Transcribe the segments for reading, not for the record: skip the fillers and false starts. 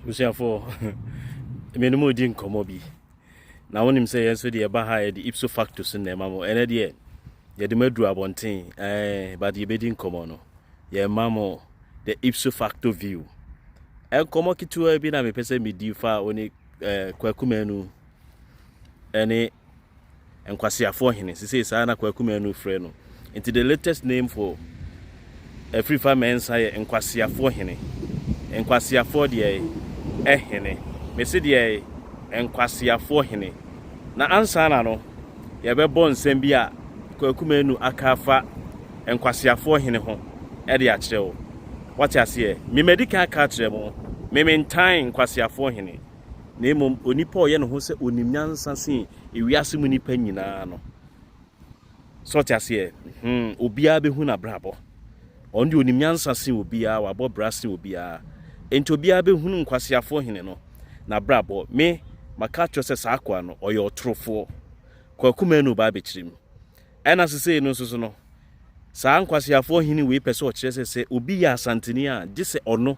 Busiafo menemu di nkomo bi na wonim say yeso de eba ha de ipso facto so na mamo ene de ye de madu abonten but ye be di nkomo no ye mamo the ipso facto view nkomo kitua bi na me pese me di fa oni Kwaku Manu ene Nkwasiafoɔ Hene sisi saa na Kwaku Manu frɛ no into the latest name for AFRIFA MENSAH Nkwasiafoɔ Hene Nkwasiafoɔ de Hene me se de Nkwasiafoɔ Hene na ansa na no ye be bon nsɛm bi a Kwaku Manu akafa Nkwasiafoɔ Hene ho e de akyerɛw what ase me medical aka kyerɛ mo me mentan Nkwasiafoɔ Hene na emom onipa oyɛ no ho sɛ onimnyansa sen ewiase mu nipa nyinaa no so ase obia behu na brabo on de onimnyansa sen obia wabɔ brase obia enti obia behu Nkwasiafoɔ Hene no na brabo me maka cho sɛ saa kwa no ɔyɛ otrofo Kwaku Manu ba bekyrim ɛna sese no so no saa Nkwasiafoɔ Hene we pɛ sɛ ɔkyerɛ sɛ obi yɛ asanteni a gye sɛ ɔno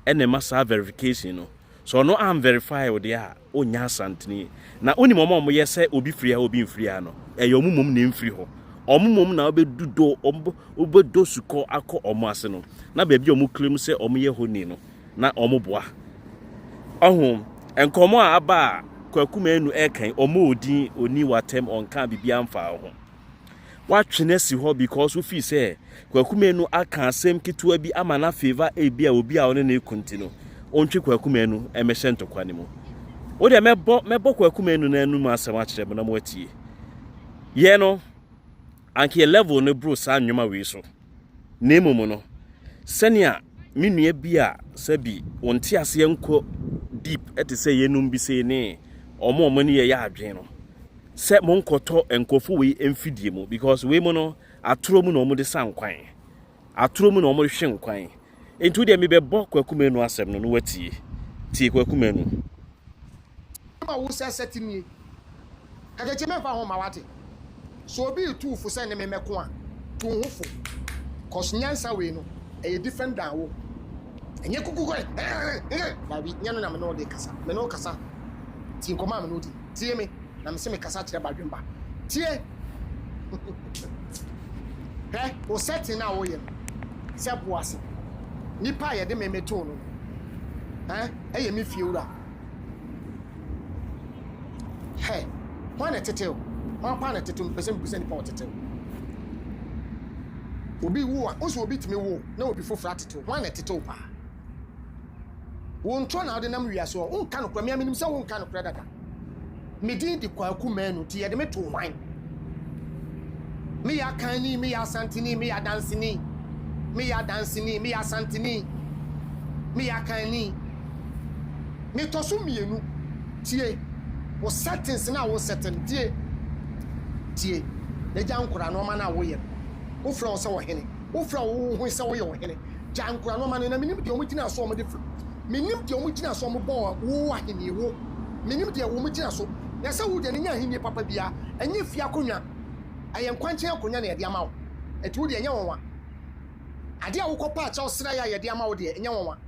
ɛna ma saa verification no so no am verify o dia onya asanteni na onim omo yɛ sɛ obi free ha obi mfree ha no ɛyɛ omumom na mfree ho omumom na obedudo obedo sukɔ akɔ omo ase no na ba bi omo claim sɛ omo yɛ honi no na omo boa ɔhom enkomo a aba Kwaku Manu ɛkan omo odin oni watem onka bibia mfa ho watwene si ho because we feel say Kwaku Manu aka asɛm ketewa bi ama na favor ebi a obi a ɔne ne kunti no ontwe Kwaku Manu emehye ntokwa ne mu wo de mebo Kwaku Manu na anu ma asɛm akyerɛ na mo atie ye no anke level no bro sa nwoma we so na emom no sɛnea me nua bi a sabi onte ase enko deep ete sɛ yenum bi sɛ ne omo ne ye ya adwen no sɛ mo nkɔtɔ enkofo we emfidie mu because we mo no atoro mu na omo de sankwan atoro mu na omo hwe nkwan enti de me bɛbɔ Kwaku Manu asɛm no watie tie Kwaku Manu ma wo sɛ setini akache me fa ho ma wate so obi tu fu sɛ ne me meko a tu ho fu cause nyansa we no e different than wo enye kuku ko na bi nyano na me no de kasa me no kasa ti nkoma me no di tie me na me se me kasa kyerɛ badwemba tie o setting na wo ye se boase nipa ye de me meto no eye me fie wura wana tetew wan pa na tetew pese mbusa nipa tetew obi wo a oso obi timi wo na obi fofra tetew wana tetew pa won tro na de nam wiase o nka no kra me aminim se won nka no kra dada me din di Kwaku Manu ti ye de me to wan me ya kanni me ya santini me ya dansini me ya dansini me ya santini me ya kanni me to so mienu tie wo settings na wo setting tie na jankura no ma na wo ye wo fra wo se wo hene wo fra wo hu se wo ye wo hene jankura no ma na minim de o mugina so o mo de fra minim de o mugina so o mo bo wo ahene wo minim de o mugina so na se wo de nya ahene papa bia enye fi akonwa ayen kwanche akonwa na ye de ama wo eti wo de nya wonwa ade a wo kopa acha osra ya ye de ama wo de nya wonwa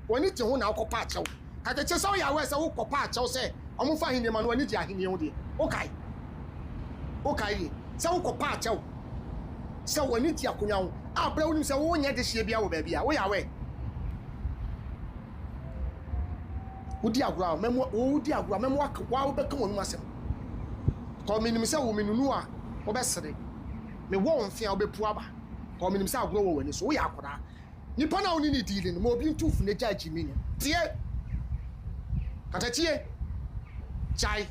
woni te ho na wo kopa acha wo akache se wo ya we se wo kopa acha wo se omo fa ahene ma no ani di ahene wo de okay se wo kopa acha wo se woni di akonwa wo abra woni se wo nya de hye bia wo ba bia wo ya we udi agura memo wa wo beka wonu asem ko minim se wo menunu a wo besere me wo mfia wo bepu aba ko minim se agura wo wani so wo ya akura nipa na woni ni dealing no mo obi ntufu na judge mi tie kata tie chai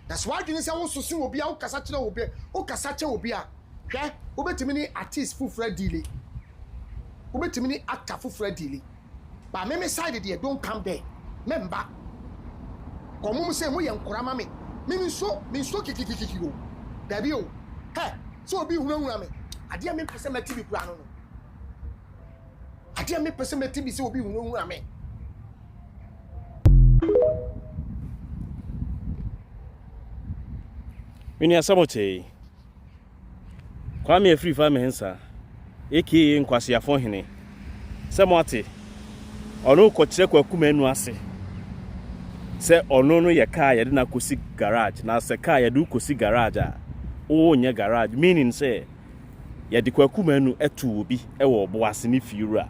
that's why you say wo susu obi a wo kasa kire obi wo kasa che obi a hwe wo betimi ni artist fufura dealing wo betimi ni actor fufura dealing ba me side there don't come there member komo say mo ye nkora ma me nso kikikiki go dabi o so obi hunahuna me ade me pese ma tibi kura no ade me pese ma tibi se obi hunahuna me mini asabote kwame AFRIFA MENSAH aka Nkwasiafoɔ Hene sɛ mo ate ono ko kire Kwaku Manu ase se ono no ye car ye de na kosi garage na se car ye de kosi garage a o nya garage meaning say ye de Kwaku Manu etu obi e wo bo ase ni fiura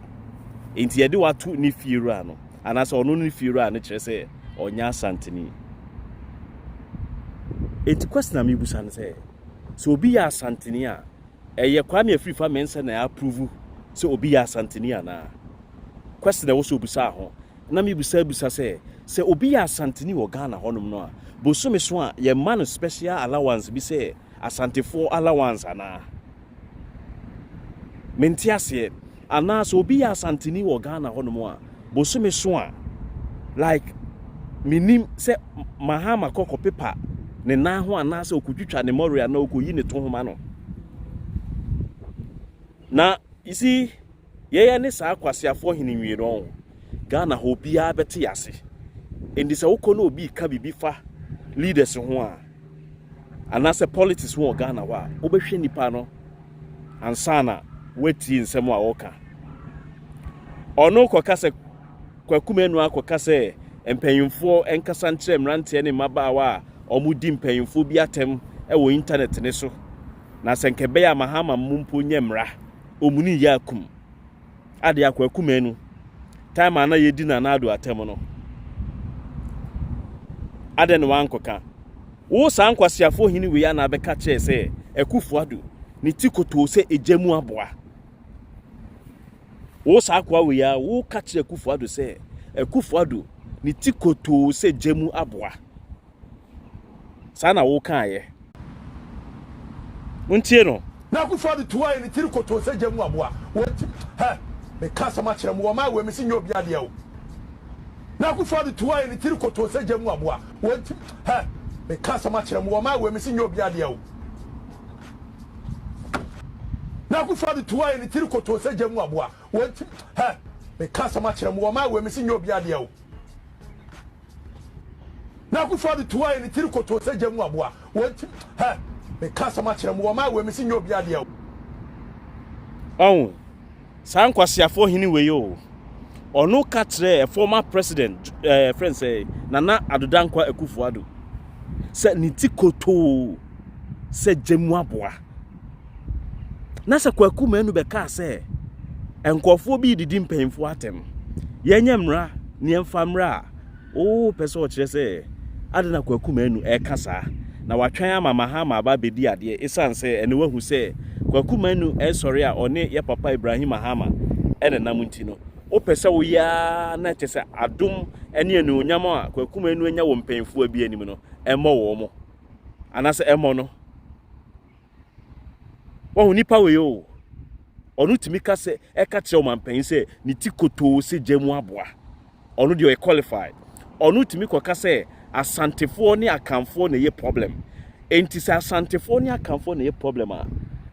enti ye de watu ni fiura no anase ono ni fiura no kire se onya asanteni enti question am ibusa no say so obi ya asanteni a eye KWAME AFRIFA MENSAH na approve so obi ya asanteni ana question wo so obusa ho na me busa say obi ya asanteni wo Ghana honum no a bosome so a ye man special allowance bi say asantefo allowance ana mentiase ana so obi ya asanteni wo Ghana honum a bosome so a like minim say mahama kokko paper ne na ho ana say okudwitwa ne moria na okoyi ne to homa no na isi ye ne saa Nkwasiafoɔ Hene nwiero Ghana ho bia bete yase endi se wokɔ na obi ka bibi fa leaders ho a anase politics ho Ghana wa obehwe nipa no ansana wati nsɛm a woka ono koka se Kwaku Manu akoka se empanyimfoɔ enkasa nkyerɛ mrantie ne mabaawa a ɔmudi mpanyimfoɔ bi atem ɛwɔ internet ne so na senkebe ya mahama mumpo nyemra omuni yakum ade Kwaku Manu time ana yedi na ado atem no ade no wankoka wo san Nkwasiafoɔ Hene we ya na beka kye se Akufuado ni tikoto se ejemu aboa wo sa akwa we ya wo ka kye Akufuado se Akufuado ni tikoto se ejemu aboa sana wo kan ye untie no na Akufuado tuwa ni tikoto se ejemu aboa ha me kasa ma kire mo ma we me sinyo bia de o na Akufuado tuwa ni tikoto se ejemu aboa ha me kasa ma kire mo ma we me sinyo bia de o na Akufuado tuwa ni tikoto se ejemu aboa ha me kasa ma kire mo ma we me sinyo bia de o na Akufuado tuwa ni tikoto se ejemu aboa ha me kasa ma kire mo ma we me sinyo bia de o san Nkwasiafoɔ Hene we yo ono ka kire former president friend say Nana Adodankwa Akufuado se ni tikoto se jemu aboa na se Kwaku Manu be ka se enkofo bi didi mpanyimfo atem yenye mra ne emfa mra pese o kire se ade na Kwaku Manu kasa na watwan ama mahama ba bedi ade esan se ene wahu se Kwaku Manu sorry a one ye papa Ibrahim Mahama ene namunti no o pese wo ya na chese adom ene enu onyam a Kwaku Manu anya wo mpanyimfo abi anim no emo wo mo anase emo no wo nipa we yo onu timi ka se ka kire o mampanyin se ni tikoto se jemu aboa onu de o qualified onu timi koka se asantefo ne akamfo ne ye problem enti se asantefo ne akamfo ne ye problem a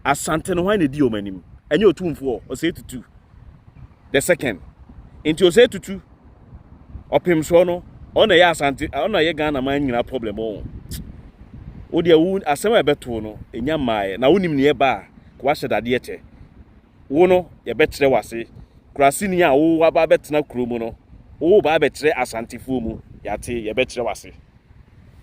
asante no hwan ne di omanim enye otumfo o se tutu the second enti o se tutu opimso no ona ye asante ona ye Ghana man nyina problem o de wu asema ebeto no enya maaye na wonim ne ye ba kwa hyedade ye che wo no ye betre wase kurasi ni a wo wa ba betena kuro mu no wo ba betre asantefo mu yate ye betre wase